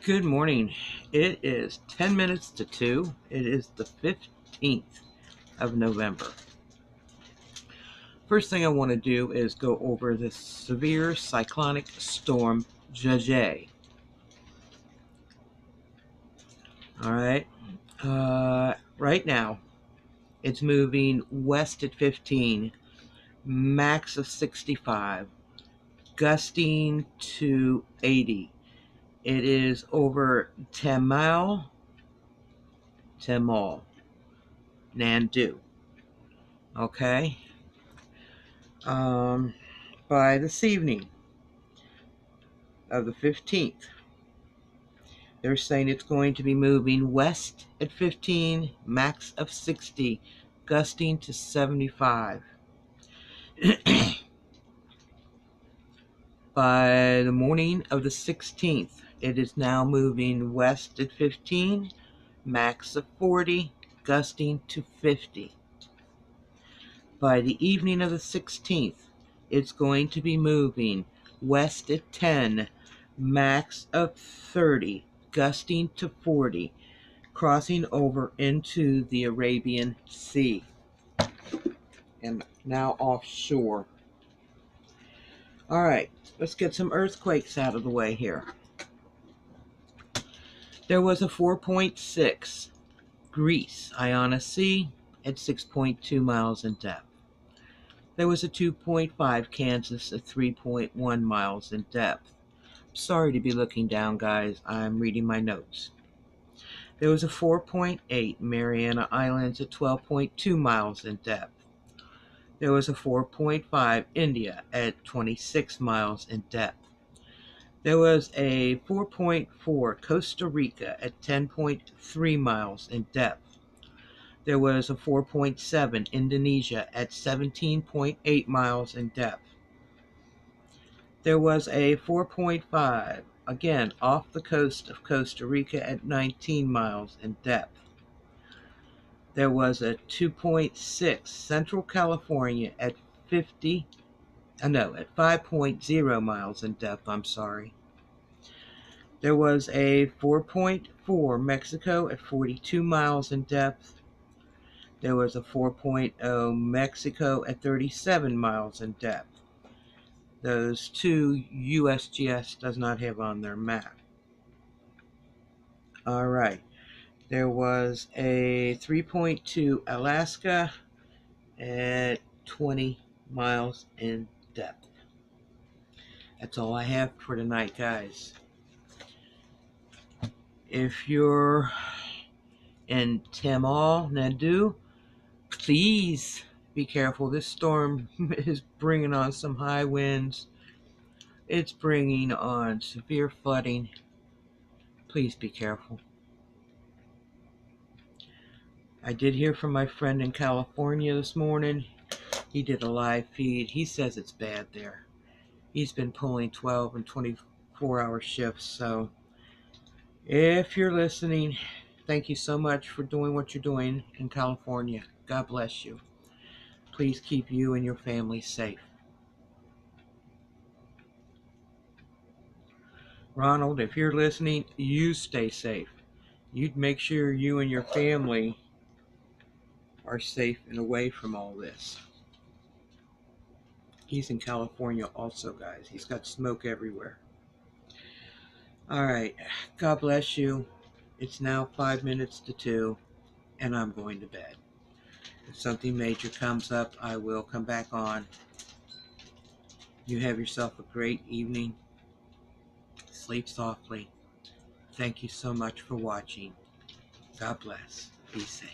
Good morning. It is 10 minutes to 2. It is the 15th of November. First thing I want to do is go over the severe cyclonic storm Gaja. All right. Right now, it's moving west at 15, max of 65, gusting to 80. It is over Tamil, Nandu. Okay. By this evening of the 15th, they're saying it's going to be moving west at 15, max of 60, gusting to 75. By the morning of the 16th, it is now moving west at 15, max of 40, gusting to 50. By the evening of the 16th, it's going to be moving west at 10, max of 30, gusting to 40, crossing over into the Arabian Sea and now offshore. All right, let's get some earthquakes out of the way here. There was a 4.6 Greece, Iona Sea, at 6.2 miles in depth. There was a 2.5 Kansas at 3.1 miles in depth. Sorry to be looking down, guys. I'm reading my notes. There was a 4.8 Mariana Islands at 12.2 miles in depth. There was a 4.5 India at 26 miles in depth. There was a 4.4 Costa Rica at 10.3 miles in depth. There was a 4.7 Indonesia at 17.8 miles in depth. There was a 4.5, again, off the coast of Costa Rica at 19 miles in depth. There was a 2.6 Central California at 5.0 miles in depth, There was a 4.4 Mexico at 42 miles in depth. There was a 4.0 Mexico at 37 miles in depth. Those two USGS does not have on their map. All right. There was a 3.2 Alaska at 20 miles in depth. That's all I have for tonight, guys. If you're in Tamil Nadu, please be careful. This storm is bringing on some high winds. It's bringing on severe flooding. Please be careful. I did hear from my friend in California this morning. He did a live feed. He says it's bad there. He's been pulling 12 and 24-hour shifts. So if you're listening, thank you so much for doing what you're doing in California. God bless you. Please keep you and your family safe. Ronald, if you're listening, you stay safe. You'd make sure you and your family are safe and away from all this. He's in California also, guys. He's got smoke everywhere. All right. God bless you. It's now 5 minutes to 2, and I'm going to bed. If something major comes up, I will come back on. You have yourself a great evening. Sleep softly. Thank you so much for watching. God bless. Be safe.